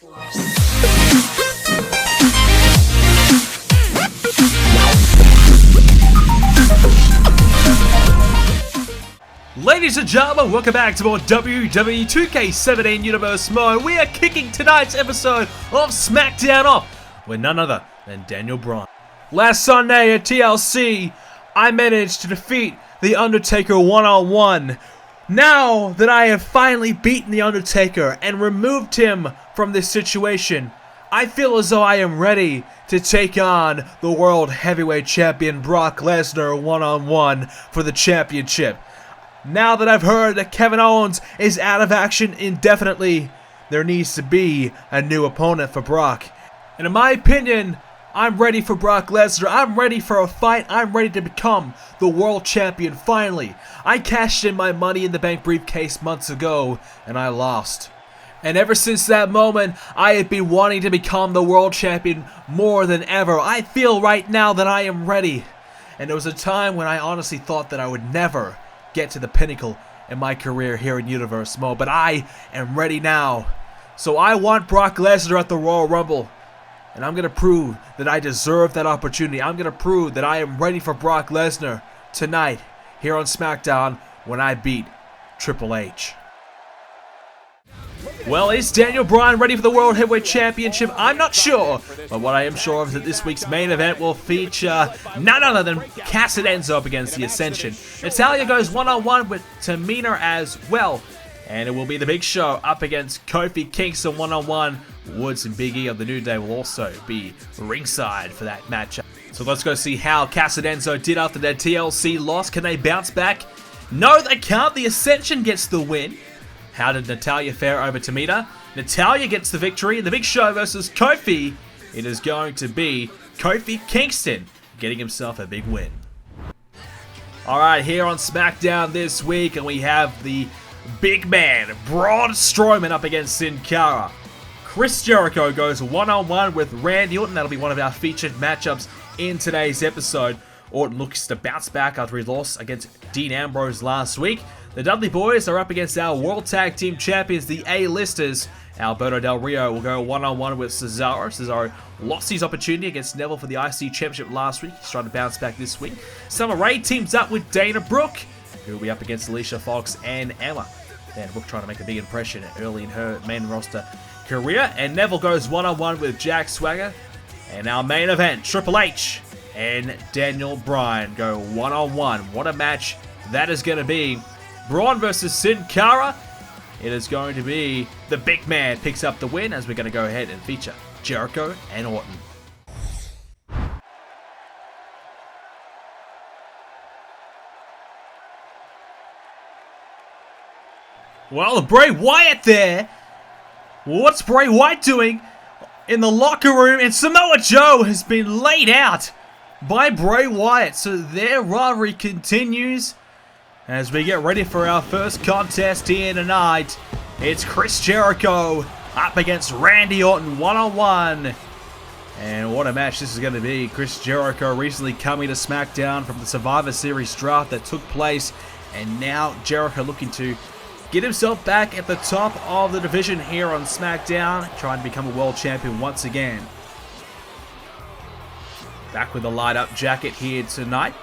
Ladies and gentlemen, welcome back to more WWE 2k17 Universe Mode. We are kicking tonight's episode of Smackdown off with none other than Daniel Bryan. Last Sunday at TLC, I managed to defeat The Undertaker one-on-one. Now that I have finally beaten The Undertaker and removed him from this situation, I feel as though I am ready to take on the World Heavyweight Champion Brock Lesnar one-on-one for the championship. Now that I've heard that Kevin Owens is out of action indefinitely, there needs to be a new opponent for Brock. And in my opinion, I'm ready for Brock Lesnar. I'm ready for a fight. I'm ready to become the world champion finally. I cashed in my Money in the Bank briefcase months ago, and I lost. And ever since that moment, I have been wanting to become the world champion more than ever. I feel right now that I am ready. And there was a time when I honestly thought that I would never get to the pinnacle in my career here in Universe Mode, but I am ready now. So I want Brock Lesnar at the Royal Rumble, and I'm going to prove that I deserve that opportunity. I'm going to prove that I am ready for Brock Lesnar tonight here on SmackDown when I beat Triple H. Well, is Daniel Bryan ready for the World Heavyweight Championship? I'm not sure, but what I am sure of is that this week's main event will feature none other than Cassidenzo up against the Ascension. Natalya goes one-on-one with Tamina as well, and it will be the Big Show up against Kofi Kingston one-on-one. Woods and Big E of the New Day will also be ringside for that matchup. So let's go see how Cassidenzo did after their TLC loss. Can they bounce back? No, they can't. The Ascension gets the win. How did Natalya fare over Tamina? Natalya gets the victory in the Big Show versus Kofi. It is going to be Kofi Kingston getting himself a big win. Alright, here on SmackDown this week, and we have the big man, Braun Strowman, up against Sin Cara. Chris Jericho goes one-on-one with Randy Orton. That'll be one of our featured matchups in today's episode. Orton looks to bounce back after his loss against Dean Ambrose last week. The Dudley Boys are up against our World Tag Team Champions, the A-listers. Alberto Del Rio will go one-on-one with Cesaro. Cesaro lost his opportunity against Neville for the IC Championship last week. He's trying to bounce back this week. Summer Rae teams up with Dana Brooke, who will be up against Alicia Fox and Emma. Dana Brooke trying to make a big impression early in her main roster career. And Neville goes one-on-one with Jack Swagger. And our main event, Triple H and Daniel Bryan go one-on-one. What a match that is going to be. Braun versus Sin Cara. It is going to be the big man picks up the win, as we're going to go ahead and feature Jericho and Orton. Well, Bray Wyatt there. What's Bray Wyatt doing in the locker room? And Samoa Joe has been laid out by Bray Wyatt. So their rivalry continues as we get ready for our first contest here tonight. It's Chris Jericho up against Randy Orton one-on-one. And what a match this is going to be. Chris Jericho recently coming to SmackDown from the Survivor Series draft that took place. And now Jericho looking to get himself back at the top of the division here on SmackDown, trying to become a world champion once again. Back with the light-up jacket here tonight.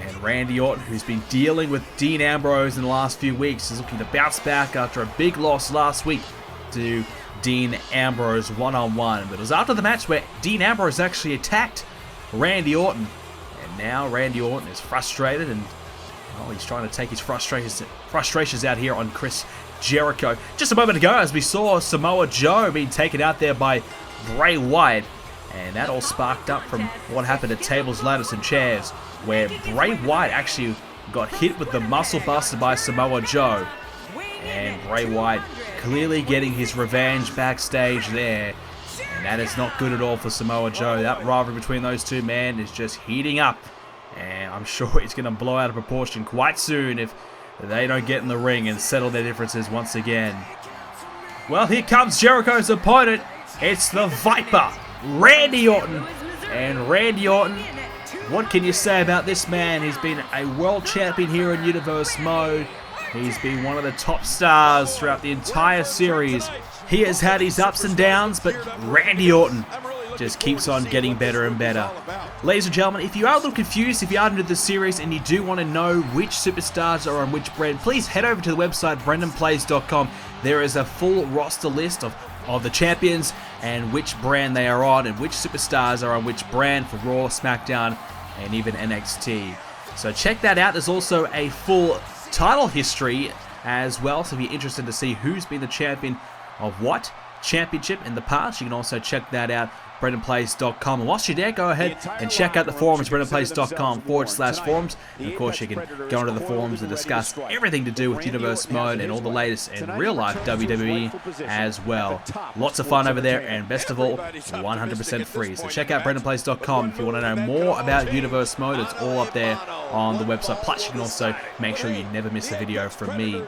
And Randy Orton, who's been dealing with Dean Ambrose in the last few weeks, is looking to bounce back after a big loss last week to Dean Ambrose one-on-one. But it was after the match where Dean Ambrose actually attacked Randy Orton. And now Randy Orton is frustrated, and he's trying to take his frustrations out here on Chris Jericho. Just a moment ago, as we saw Samoa Joe being taken out there by Bray Wyatt. And that all sparked up from what happened at Tables, Ladders, and Chairs, where Bray Wyatt actually got hit with the muscle buster by Samoa Joe. And Bray Wyatt clearly getting his revenge backstage there. And that is not good at all for Samoa Joe. That rivalry between those two men is just heating up. And I'm sure it's going to blow out of proportion quite soon if they don't get in the ring and settle their differences once again. Well, here comes Jericho's opponent. It's the Viper, Randy Orton. And Randy Orton, what can you say about this man? He's been a world champion here in Universe Mode. He's been one of the top stars throughout the entire series. He has had his ups and downs, but Randy Orton just keeps on getting better and better. Ladies and gentlemen, if you are a little confused, if you are new to the series and you do want to know which superstars are on which brand, please head over to the website BrendenPlayz.com. There is a full roster list of the champions and which brand they are on and which superstars are on which brand for Raw, Smackdown, and even NXT. So check that out. There's also a full title history as well, so if you're interested to see who's been the champion of what championship in the past, you can also check that out. BrendenPlayz.com. And whilst you're there, go ahead and check out the forums, BrendenPlayz.com/forums. And of course, you can go into the forums and discuss everything to do with Universe Mode and all the latest in real life WWE as well. Lots of fun over there, and best of all, 100% free. So check out BrendenPlayz.com if you want to know more about Universe Mode. It's all up there on the website. Plus, you can also make sure you never miss a video from me.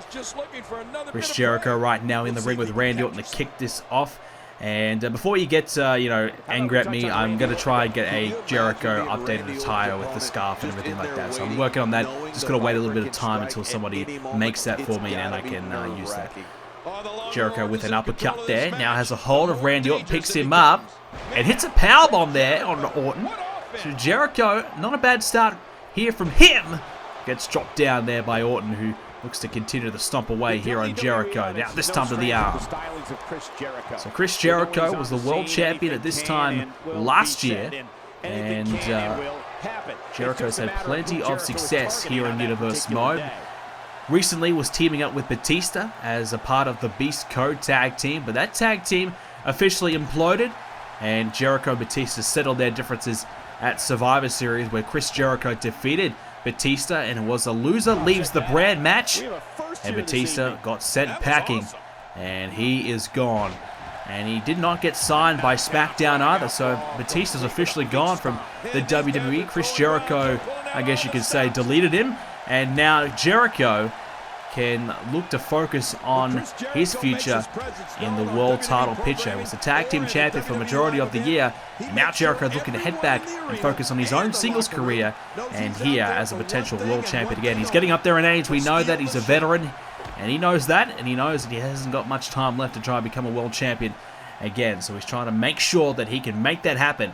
Chris Jericho right now in the ring with Randy Orton to kick this off. And before you get, angry at me, I'm going to try and get a Jericho updated attire with the scarf and everything like that. So I'm working on that. Just got to wait a little bit of time until somebody makes that for me and I can use that. Jericho with an uppercut there. Now has a hold of Randy Orton, picks him up, and hits a powerbomb there on Orton. So Jericho, not a bad start here from him. Gets dropped down there by Orton, who looks to continue to stomp away here on Jericho. Now this time to the arm. So Chris Jericho was the world champion at this time last year. And Jericho's had plenty of success here in Universe Mode. Recently was teaming up with Batista as a part of the Beast Code tag team. But that tag team officially imploded. And Jericho and Batista settled their differences at Survivor Series, where Chris Jericho defeated Batista, and it was a loser leaves the brand match, and Batista got sent packing, and he is gone. And he did not get signed by Smackdown either, so Batista's officially gone from the WWE. Chris Jericho, I guess you could say, deleted him, and now Jericho can look to focus on his future in the world title picture. He was the tag team champion for the majority of the year. Now Jericho looking to head back and focus on his own singles career, and here as a potential world champion again. He's getting up there in age. We know that he's a veteran, and he knows that, and he knows that he hasn't got much time left to try and become a world champion again. So he's trying to make sure that he can make that happen.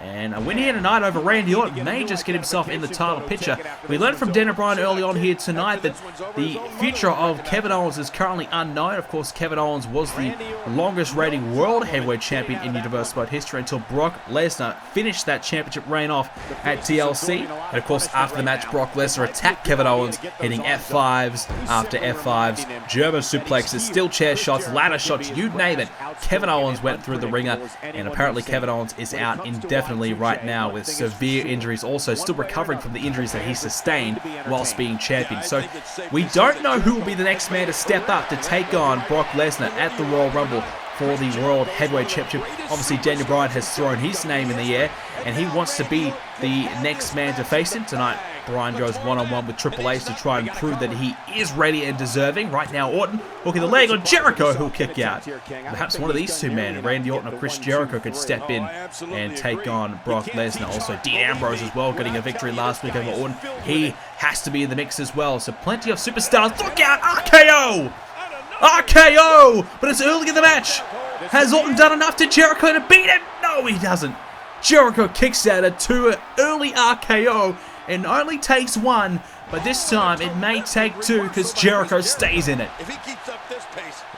And a win here tonight over Randy Orton may just get himself in the title picture. We learned from Dan and Bryan early on here tonight that the future of Kevin Owens is currently unknown. Of course, Kevin Owens was the longest reigning world heavyweight champion in Universe Mode history until Brock Lesnar finished that championship reign off at TLC. And of course, after the match, Brock Lesnar attacked Kevin Owens, hitting F5s after F5s, German suplexes, steel chair shots, ladder shots, you name it. Kevin Owens went through the ringer, and apparently Kevin Owens is out indefinitely right now with severe injuries, also still recovering from the injuries that he sustained whilst being champion. So we don't know who will be the next man to step up to take on Brock Lesnar at the Royal Rumble for the World Heavyweight Championship. Obviously, Daniel Bryan has thrown his name in the air, and he wants to be the next man to face him tonight. Bryan goes one-on-one with Triple H to try and prove that he is ready and deserving. Right now, Orton hooking the leg on Jericho, who'll kick out. Perhaps one of these two men, Randy Orton or Chris Jericho, could step in and take on Brock Lesnar. Also, Dean Ambrose as well, getting a victory last week over Orton. He has to be in the mix as well. So plenty of superstars. Look out, RKO! RKO! But it's early in the match. Has Orton done enough to Jericho to beat him? No, he doesn't. Jericho kicks out a early RKO and only takes one, but this time it may take two because Jericho stays in it.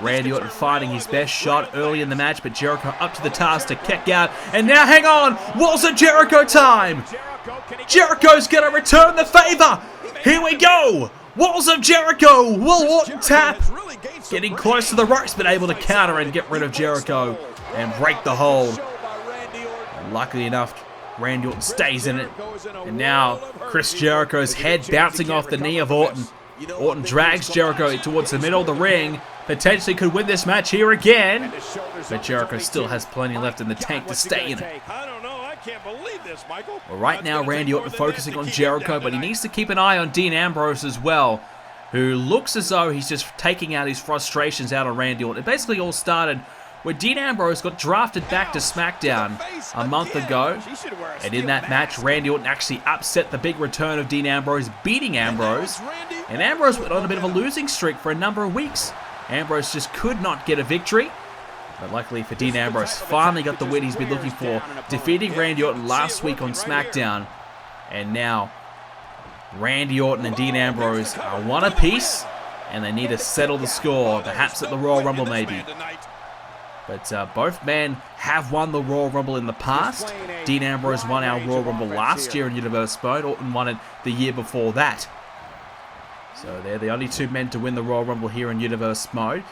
Randy Orton fighting his best shot early in the match, but Jericho up to the task to kick out. And now, hang on, Walls of Jericho time. Jericho's going to return the favor. Here we go. Walls of Jericho. Will Orton tap? Getting close to the ropes, but able to counter and get rid of Jericho and break the hold. And luckily enough, Randy Orton stays in it. And now Chris Jericho's head bouncing off the knee of Orton. Orton drags Jericho towards the middle of the ring. Potentially could win this match here again. But Jericho still has plenty left in the tank to stay in it. Well, right now Randy Orton focusing on Jericho, but he needs to keep an eye on Dean Ambrose as well, who looks as though he's just taking out his frustrations out on Randy Orton. It basically all started where Dean Ambrose got drafted back to SmackDown a month ago. And in that match, Randy Orton actually upset the big return of Dean Ambrose, beating Ambrose. And Ambrose went on a bit of a losing streak for a number of weeks. Ambrose just could not get a victory. But luckily for Dean Ambrose, finally got the win he's been looking for, defeating Randy Orton last week on Smackdown. And now, Randy Orton and Dean Ambrose are one apiece, and they need to settle the score, perhaps at the Royal Rumble maybe. But both men have won the Royal Rumble in the past. Dean Ambrose won our Royal Rumble last year in Universe Mode. Orton won it the year before that. So they're the only two men to win the Royal Rumble here in Universe Mode.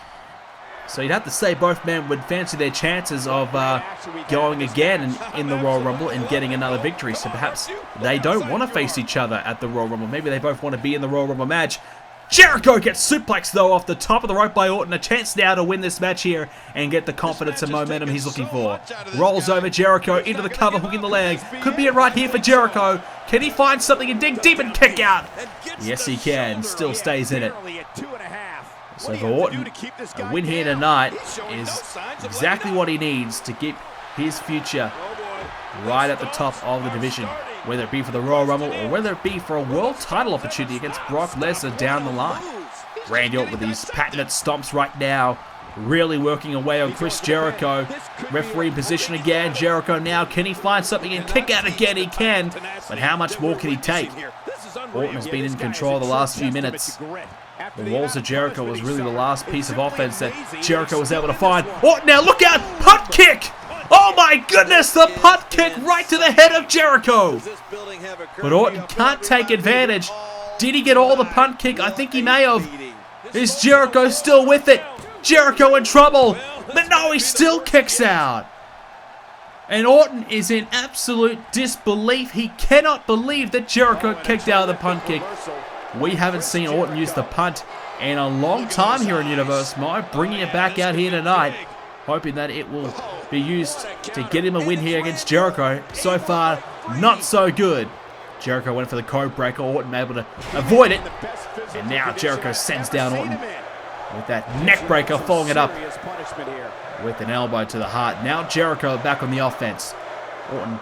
So you'd have to say both men would fancy their chances of going again in the Royal Rumble and getting another victory. So perhaps they don't want to face each other at the Royal Rumble. Maybe they both want to be in the Royal Rumble match. Jericho gets suplexed though off the top of the rope by Orton. A chance now to win this match here and get the confidence and momentum he's looking for. Rolls over Jericho into the cover, hooking the leg. Could be it right here for Jericho. Can he find something and dig deep and kick out? Yes, he can. Still stays in it. So for Orton, a win here tonight is exactly what he needs to keep his future right at the top of the division. Whether it be for the Royal Rumble or whether it be for a world title opportunity against Brock Lesnar down the line. Randy Orton with these patented stomps right now, really working away on Chris Jericho. Referee position again. Jericho now, can he find something and kick out again? He can, but how much more can he take? Orton has been in control the last few minutes. The walls of Jericho was really the last piece of offense that Jericho was able to find. Orton now, look out! Punt kick! Oh my goodness, the punt kick right to the head of Jericho. But Orton can't take advantage. Did he get all the punt kick? I think he may have. Is Jericho still with it? Jericho in trouble. But no, he still kicks out. And Orton is in absolute disbelief. He cannot believe that Jericho kicked out of the punt kick. We haven't seen Orton use the punt in a long time here in Universe Mode. Bringing it back out here tonight. Hoping that it will be used to get him a win here against Jericho. So far, not so good. Jericho went for the code breaker. Orton able to avoid it. And now Jericho sends down Orton with that neck breaker, following it up with an elbow to the heart. Now Jericho back on the offense. Orton,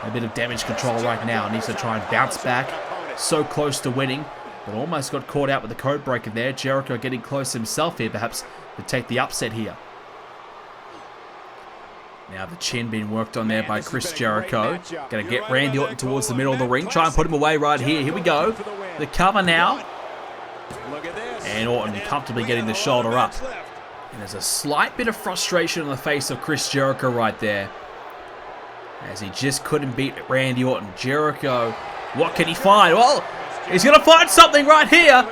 a bit of damage control right now. Needs to try and bounce back. So close to winning, but almost got caught out with the code breaker there. Jericho getting close himself here, perhaps, to take the upset here. Now the chin being worked on there by Chris Jericho. Going to get Randy Orton towards the middle of the ring. Try and put him away right here. Here we go. The cover now. And Orton comfortably getting the shoulder up. And there's a slight bit of frustration on the face of Chris Jericho right there, as he just couldn't beat Randy Orton. Jericho, what can he find? Well, he's going to find something right here.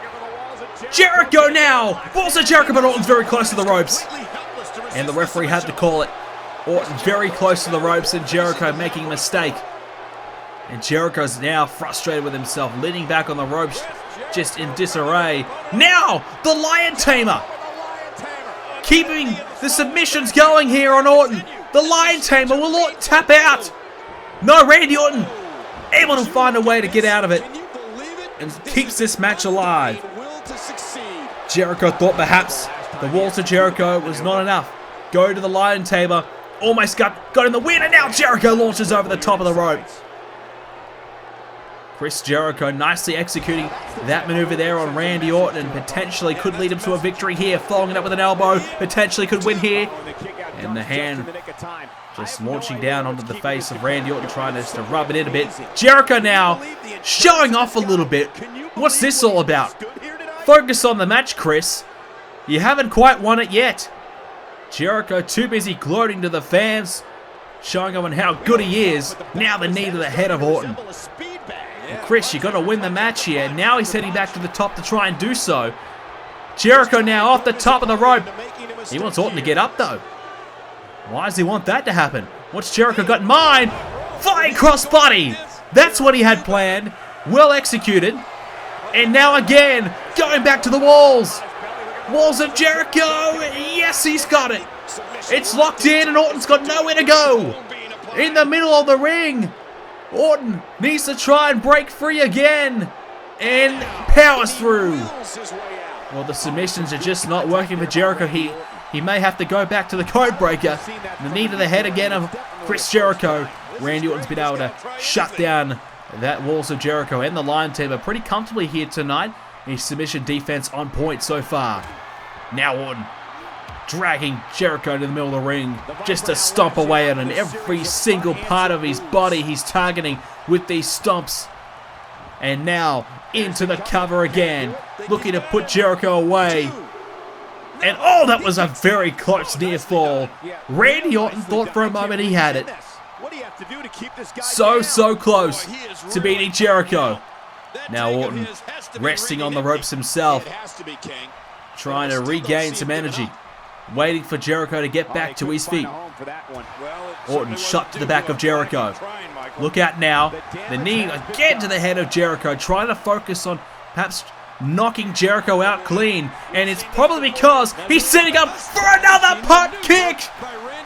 Jericho now. Balls of Jericho, but Orton's very close to the ropes. And the referee had to call it. Orton very close to the ropes and Jericho making a mistake. And Jericho's now frustrated with himself, leaning back on the ropes, just in disarray. Now, the Lion Tamer. Keeping the submissions going here on Orton. The Lion Tamer, will Orton tap out? No, Randy Orton able to find a way to get out of it and keeps this match alive. Jericho thought perhaps the walls of Jericho was not enough. Go to the Lion Tamer. Almost got in the win, and now Jericho launches over the top of the rope. Chris Jericho nicely executing that maneuver there on Randy Orton, and potentially could lead him to a victory here. Following it up with an elbow, potentially could win here. And the hand just launching down onto the face of Randy Orton, trying to rub it in a bit. Jericho now showing off a little bit. What's this all about? Focus on the match, Chris. You haven't quite won it yet. Jericho too busy gloating to the fans, showing them how good he is. Now the knee to the head of Orton. Well, Chris, you got to win the match here. Now he's heading back to the top to try and do so. Jericho now off the top of the rope. He wants Orton to get up though. Why does he want that to happen? What's Jericho got in mind? Flying crossbody. That's what he had planned. Well executed. And now again, going back to the walls. Walls of Jericho. Yes, he's got it. It's locked in and Orton's got nowhere to go. In the middle of the ring. Orton needs to try and break free again. And powers through. Well, the submissions are just not working for Jericho. He may have to go back to the code breaker. The knee to the head again of Chris Jericho. Randy Orton's been able to shut down that walls of Jericho and the Lion Tamer pretty comfortably here tonight. His submission defense on point so far. Now Orton dragging Jericho to the middle of the ring just to stomp away at him. Every single part of his body he's targeting with these stomps. And now into the cover again, looking to put Jericho away. And oh, that was a very close near fall. Randy Orton thought for a moment he had it. So close to beating Jericho. Now Orton resting on the ropes himself, trying to regain some energy, waiting for Jericho to get back to his feet. Orton shot to the back of Jericho. Look out now. The knee again to the head of Jericho, trying to focus on perhaps knocking Jericho out clean. And it's probably because he's setting up for another punt kick.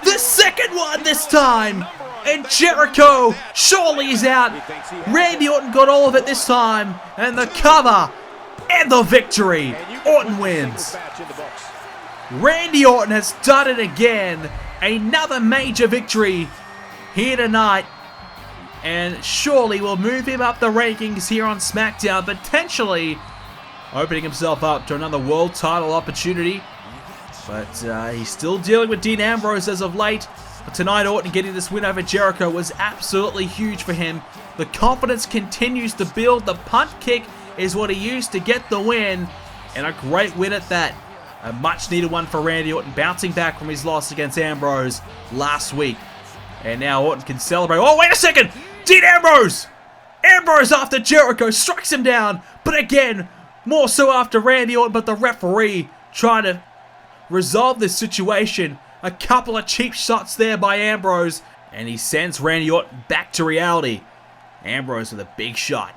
The second one this time. And Jericho surely is out. Randy Orton got all of it this time. And the cover and the victory. Orton wins. Randy Orton has done it again. Another major victory here tonight. And surely will move him up the rankings here on SmackDown, potentially opening himself up to another world title opportunity. But he's still dealing with Dean Ambrose as of late. But tonight, Orton getting this win over Jericho was absolutely huge for him. The confidence continues to build. The punt kick is what he used to get the win. And a great win at that. A much needed one for Randy Orton, bouncing back from his loss against Ambrose last week. And now Orton can celebrate. Oh, wait a second! Dean Ambrose! Ambrose after Jericho strikes him down. But again, more so after Randy Orton, but the referee trying to resolve this situation. A couple of cheap shots there by Ambrose. And he sends Randy Orton back to reality. Ambrose with a big shot.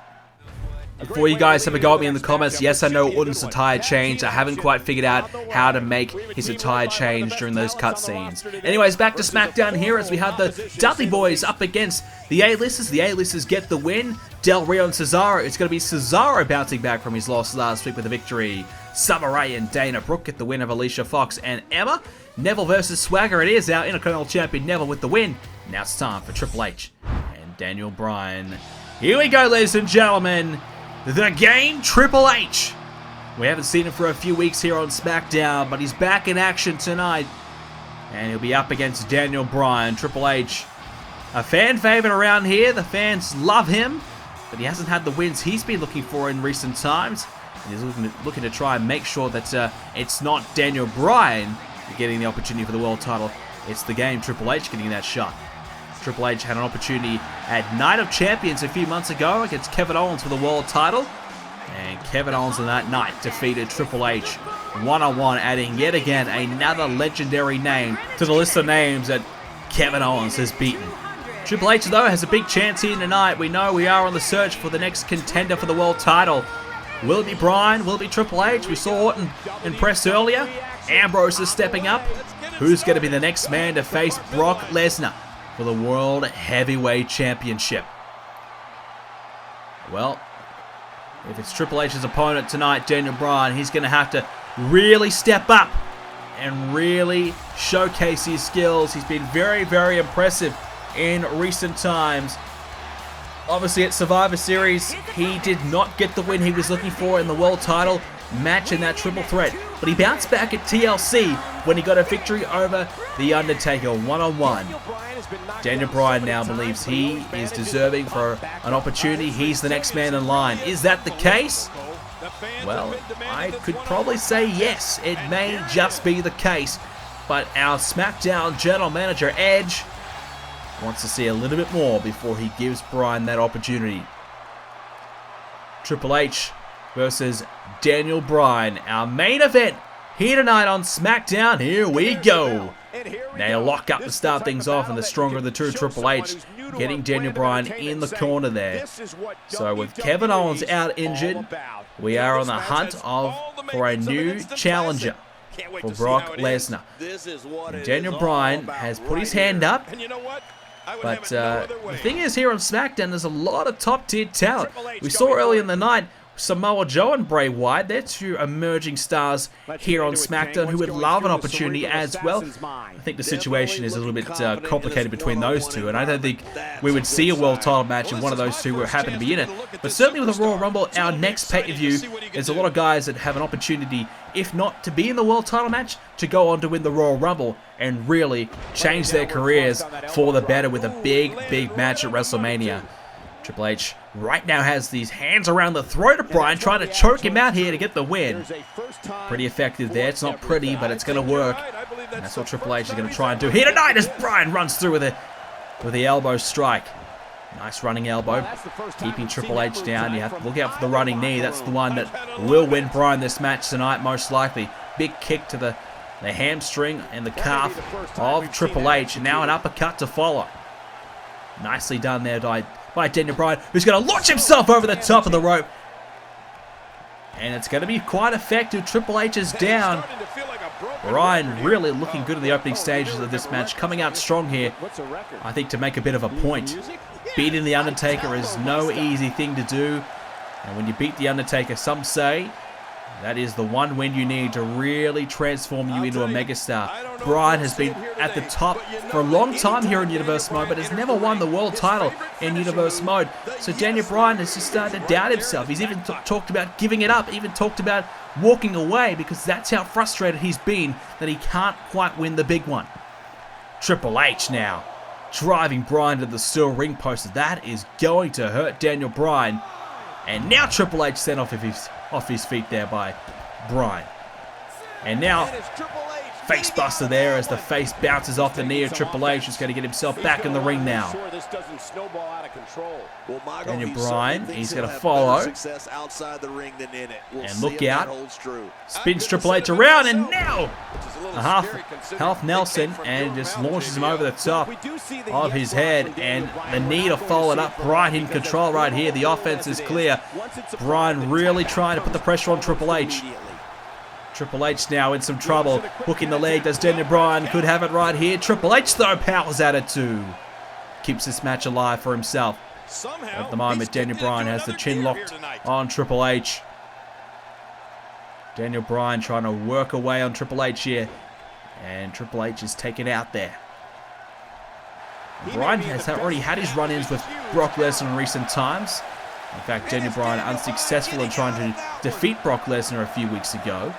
Before you guys have a go at me in the comments, yes, I know Orton's attire changed. I haven't quite figured out how to make his attire change during those cutscenes. Anyways, back to SmackDown here as we have the Dudley Boys up against the A-listers. The A-listers get the win. Del Rio and Cesaro. It's going to be Cesaro bouncing back from his loss last week with a victory. Summer Rae and Dana Brooke get the win of Alicia Fox and Emma. Neville versus Swagger. It is our Intercontinental Champion Neville with the win. Now it's time for Triple H and Daniel Bryan. Here we go, ladies and gentlemen. The Game, Triple H. We haven't seen him for a few weeks here on SmackDown, but he's back in action tonight. And he'll be up against Daniel Bryan. Triple H, a fan favorite around here. The fans love him, but he hasn't had the wins he's been looking for in recent times. And he's looking to try and make sure that it's not Daniel Bryan getting the opportunity for the world title. It's the Game, Triple H, getting that shot. Triple H had an opportunity at Night of Champions a few months ago against Kevin Owens for the world title. And Kevin Owens on that night defeated Triple H one-on-one, adding yet again another legendary name to the list of names that Kevin Owens has beaten. Triple H, though, has a big chance here tonight. We know we are on the search for the next contender for the world title. Will it be Bryan? Will it be Triple H? We saw Orton impress earlier. Ambrose is stepping up. Who's going to be the next man to face Brock Lesnar for the World Heavyweight Championship? Well, if it's Triple H's opponent tonight, Daniel Bryan, he's going to have to really step up and really showcase his skills. He's been very, very impressive in recent times. Obviously at Survivor Series, he did not get the win he was looking for in the world title match in that triple threat, but he bounced back at TLC when he got a victory over The Undertaker one-on-one. Daniel Bryan now believes he is deserving for an opportunity. He's the next man in line. Is that the case? Well, I could probably say yes. It may just be the case, but our SmackDown General Manager, Edge, wants to see a little bit more before he gives Bryan that opportunity. Triple H versus Daniel Bryan, our main event here tonight on SmackDown. Here we go. Now lock up to start things off, and the stronger of the two, Triple H, getting Daniel Bryan in the corner there. So with Kevin Owens out injured, we are on the hunt for a new challenger for Brock Lesnar. And Daniel Bryan has put his hand up. But the thing is, here on SmackDown, there's a lot of top-tier talent. We saw early in the night Samoa Joe and Bray Wyatt. They're two emerging stars here on SmackDown who would love an opportunity as well. I think the situation is a little bit complicated between those two, and I don't think we would see a world title match if one of those two were happen to be in it. But certainly with the Royal Rumble, our next pay-per-view, there's a lot of guys that have an opportunity, if not to be in the world title match, to go on to win the Royal Rumble and really change their careers for the better with a big match at WrestleMania. Triple H right now has these hands around the throat of Bryan, trying to choke him out here to get the win. Pretty effective there. It's not pretty, but it's going to work. And that's what Triple H is going to try and do here tonight as Bryan runs through with the elbow strike. Nice running elbow, keeping Triple H down. You have to look out for the running knee. That's the one that will win Bryan this match tonight, most likely. Big kick to the hamstring and the calf of Triple H. And now an uppercut to follow. Nicely done there by Daniel Bryan, who's going to launch himself over the top of the rope. And it's going to be quite effective. Triple H is down. Bryan really looking good in the opening stages of this match, coming out strong here, I think, to make a bit of a point. Beating The Undertaker is no easy thing to do. And when you beat The Undertaker, some say that is the one win you need to really transform you into a megastar. Bryan has been at the top for a long time here in Universe Mode, but has never won the world title in Universe Mode. So Daniel Bryan has just started to doubt himself. He's even talked about giving it up, even talked about walking away, because that's how frustrated he's been that he can't quite win the big one. Triple H now driving Bryan to the steel ring post. That is going to hurt Daniel Bryan. And now Triple H sent off his feet there by Bryan. And now face buster there as the face bounces off the knee of Triple H. He's going to get himself back in the ring now. Daniel Bryan, he's going to follow. And look out. Spins Triple H around, and now a half Nelson, and just launches him over the top of his head. And the knee to follow it up. Bryan in control right here. The offense is clear. Bryan really trying to put the pressure on Triple H. Triple H now in some trouble. Hooking the leg. Does Daniel Bryan. Could have it right here. Triple H though powers at it too. Keeps this match alive for himself. At the moment, Daniel Bryan has the chin locked on Triple H. Daniel Bryan trying to work away on Triple H here. And Triple H is taken out there. Bryan has already had his run-ins with Brock Lesnar in recent times. In fact, Daniel Bryan unsuccessful in trying to defeat Brock Lesnar a few weeks ago.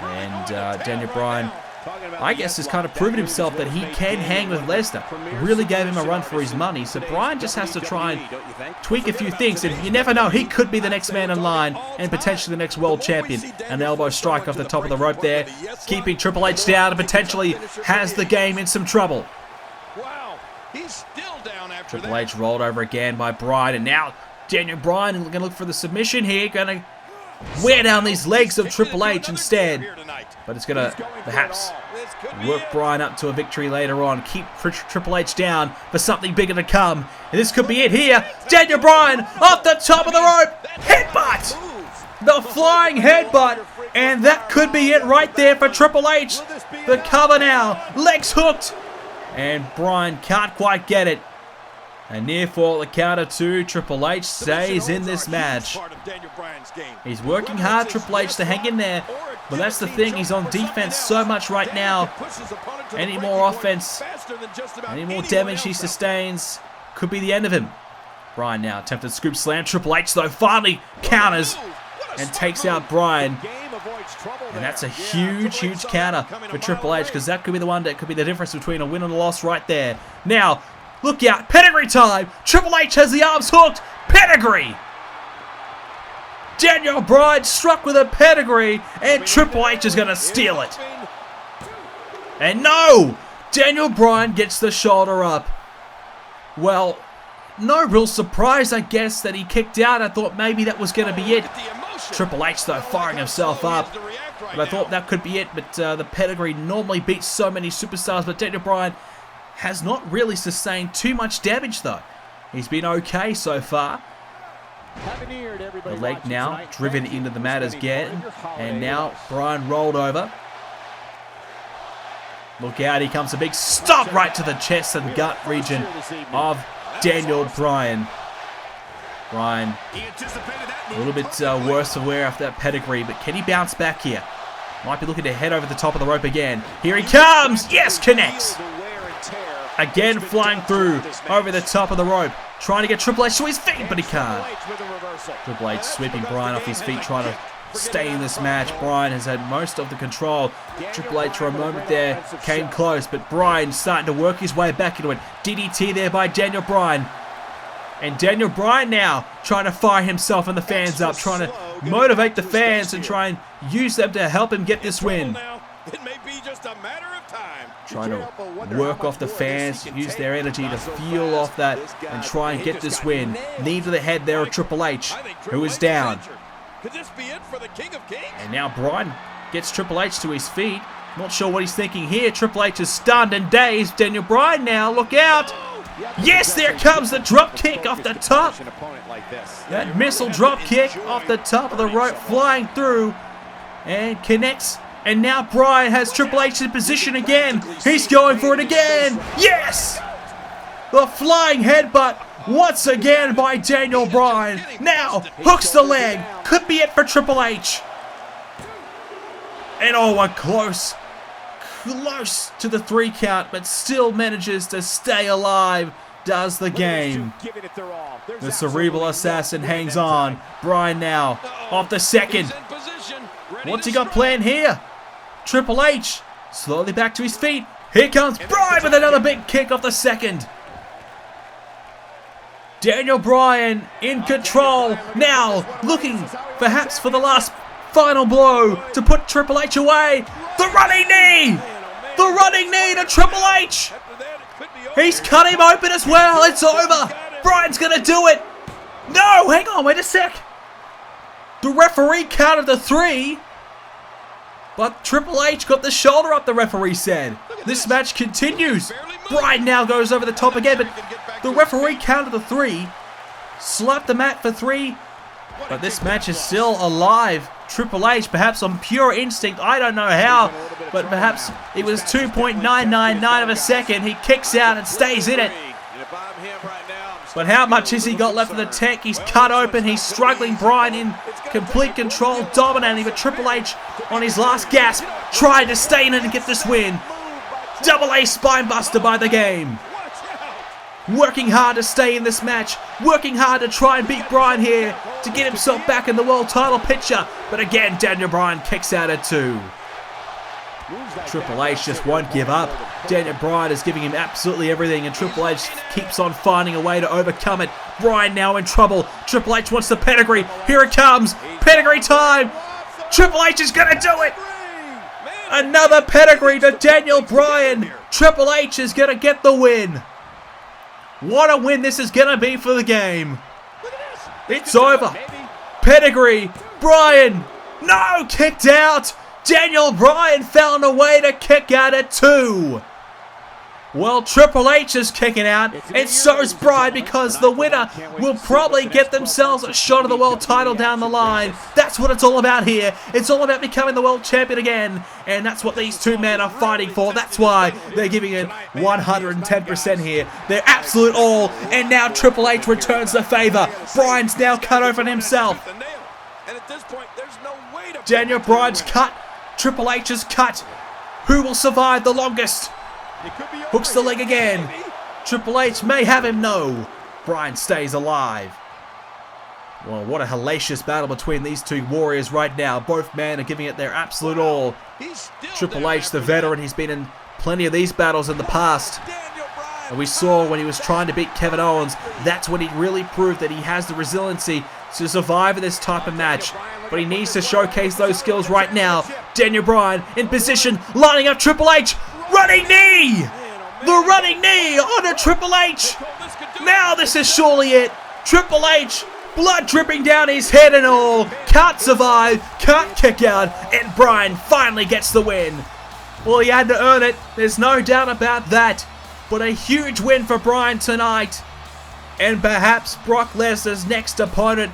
And Daniel Bryan, I guess, has kind of proven himself that he can hang with Lesnar. Really gave him a run for his money. So Bryan just has to try and tweak a few things. And you never know, he could be the next man in line and potentially the next world champion. An elbow strike off the top of the rope there, keeping Triple H down and potentially has the game in some trouble. Triple H rolled over again by Bryan, and now Daniel Bryan going to look for the submission here, going to wear down these legs of Triple H instead. But it's going to perhaps work Bryan up to a victory later on, keep Triple H down for something bigger to come. And this could be it here. Daniel Bryan off the top of the rope, headbutt! The flying headbutt, and that could be it right there for Triple H. The cover now, legs hooked, and Bryan can't quite get it. A near fall, the counter two. Triple H stays in this match. He's working hard, Triple H, to hang in there. But that's the thing, he's on defense so much right now. Any more offense, any more damage he sustains, could be the end of him. Bryan now attempted scoop slam. Triple H, though, finally counters and takes out Bryan. And that's a huge counter for Triple H, because that could be the one that could be the difference between a win and a loss right there. Now, look out, pedigree time! Triple H has the arms hooked, pedigree! Daniel Bryan struck with a pedigree, and Triple H is going to steal it. And no! Daniel Bryan gets the shoulder up. Well, no real surprise, I guess, that he kicked out. I thought maybe that was going to be it. Triple H, though, firing himself up. But I thought that could be it, but the pedigree normally beats so many superstars, but Daniel Bryan has not really sustained too much damage, though. He's been okay so far. The leg now driven into the mat again, and now Bryan rolled over. Look out, here comes a big stop right to the chest and gut region of Daniel Bryan. Bryan, a little bit worse for wear after that pedigree, but can he bounce back here? Might be looking to head over the top of the rope again. Here he comes! Yes, connects! Again flying through over the top of the rope. Trying to get Triple H to his feet, but he can't. Triple H sweeping Bryan off his feet, trying to stay in this match. Bryan has had most of the control. Triple H for a moment there came close, but Bryan starting to work his way back into it. DDT there by Daniel Bryan. And Daniel Bryan now trying to fire himself and the fans up, trying to motivate the fans and try and use them to help him get this win. Trying to work off the fans, use their energy to fuel off that and try and get this win. Knee to the head there of Triple H, who is down. And now Bryan gets Triple H to his feet. Not sure what he's thinking here. Triple H is stunned and dazed. Daniel Bryan now, look out! Yes, there comes the drop kick off the top. That missile drop kick off the top of the rope, flying through and connects. And now Bryan has Triple H in position again. He's going for it again. Yes! The flying headbutt once again by Daniel Bryan. Now hooks the leg. Could be it for Triple H. And oh, we're close to the 3 count, but still manages to stay alive. Does the game. The cerebral assassin hangs on. Bryan now off the second. What's he got planned here? Triple H slowly back to his feet. Here comes Bryan with another big kick off the second. Daniel Bryan in control. Now looking perhaps for the last final blow to put Triple H away. The running knee! The running knee to Triple H! He's cut him open as well. It's over. Bryan's going to do it. No, hang on, wait a sec. The referee counted the 3. But Triple H got the shoulder up, the referee said. This match continues. Bryan now goes over the top again, but the referee counted the 3. Slapped the mat for 3. But this match is still alive. Triple H, perhaps on pure instinct, I don't know how, but perhaps it was 2.999 of a second. He kicks out and stays in it. But how much has he got left of the tech? He's cut open. He's struggling. Bryan in complete control, dominating. But Triple H on his last gasp, trying to stay in it and get this win. Double A spinebuster by the game. Working hard to stay in this match. Working hard to try and beat Bryan here to get himself back in the world title picture. But again, Daniel Bryan kicks out at 2. Triple H just won't give up. Daniel Bryan is giving him absolutely everything, and Triple H keeps on finding a way to overcome it. Bryan now in trouble. Triple H wants the pedigree. Here it comes. Pedigree time. Triple H is going to do it. Another pedigree to Daniel Bryan. Triple H is going to get the win. What a win this is going to be for the game. It's over. Pedigree. Bryan. No, kicked out. Daniel Bryan found a way to kick out at 2. Well, Triple H is kicking out, and so is Bryan, because the winner will probably get themselves a shot of the world title down the line. That's what it's all about here. It's all about becoming the world champion again, and that's what these 2 men are fighting for. That's why they're giving it 110% here. Their absolute all, and now Triple H returns the favor. Bryan's now cut open himself. Daniel Bryan's cut. Triple H is cut. Who will survive the longest? Hooks the leg again. Triple H may have him, no. Bryan stays alive. Well, what a hellacious battle between these 2 warriors right now. Both men are giving it their absolute all. Triple H, the veteran, he's been in plenty of these battles in the past. And we saw when he was trying to beat Kevin Owens, that's when he really proved that he has the resiliency to survive in this type of match. But he needs to showcase those skills right now. Daniel Bryan in position, lining up Triple H. Running knee! The running knee onto Triple H! Now this is surely it. Triple H, blood dripping down his head and all. Can't survive, can't kick out, and Bryan finally gets the win. Well, he had to earn it. There's no doubt about that. But a huge win for Bryan tonight. And perhaps Brock Lesnar's next opponent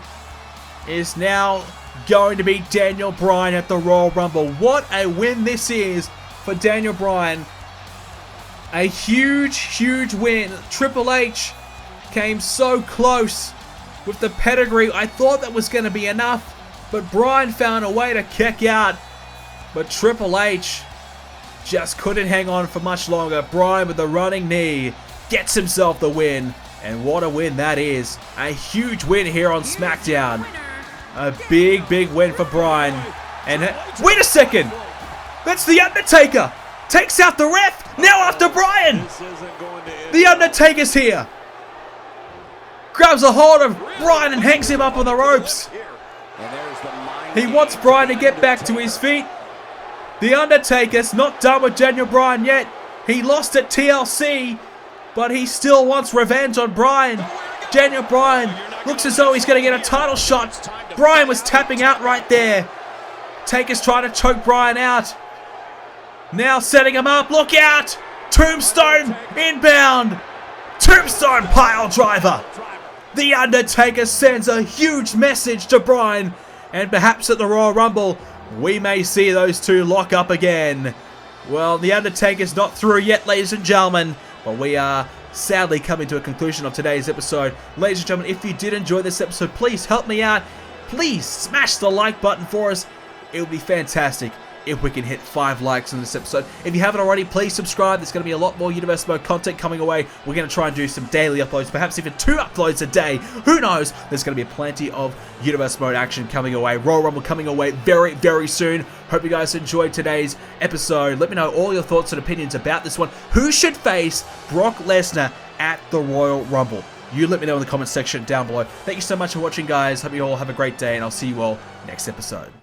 is now going to be Daniel Bryan at the Royal Rumble. What a win this is for Daniel Bryan. A huge, huge win. Triple H came so close with the pedigree. I thought that was going to be enough, but Bryan found a way to kick out. But Triple H just couldn't hang on for much longer. Bryan with the running knee gets himself the win. And what a win that is. A huge win here on Smackdown. A big, big win for Bryan. And wait a second. That's the Undertaker. Takes out the ref. Now after Bryan. The Undertaker's here. Grabs a hold of Bryan and hangs him up on the ropes. He wants Bryan to get back to his feet. The Undertaker's not done with Daniel Bryan yet. He lost at TLC, but he still wants revenge on Bryan. Daniel Bryan looks as though he's going to get a title shot. Bryan was tapping out right there. Taker's trying to choke Bryan out. Now setting him up. Look out! Tombstone inbound. Tombstone pile driver. The Undertaker sends a huge message to Bryan. And perhaps at the Royal Rumble, we may see those two lock up again. Well, the Undertaker's not through yet, ladies and gentlemen. But we are sadly coming to a conclusion of today's episode. Ladies and gentlemen, if you did enjoy this episode, please help me out. Please smash the like button for us. It would be fantastic if we can hit 5 likes in this episode. If you haven't already, please subscribe. There's going to be a lot more Universe Mode content coming away. We're going to try and do some daily uploads, perhaps even 2 uploads a day. Who knows? There's going to be plenty of Universe Mode action coming away. Royal Rumble coming away very, very soon. Hope you guys enjoyed today's episode. Let me know all your thoughts and opinions about this one. Who should face Brock Lesnar at the Royal Rumble? You let me know in the comments section down below. Thank you so much for watching, guys. Hope you all have a great day, and I'll see you all next episode.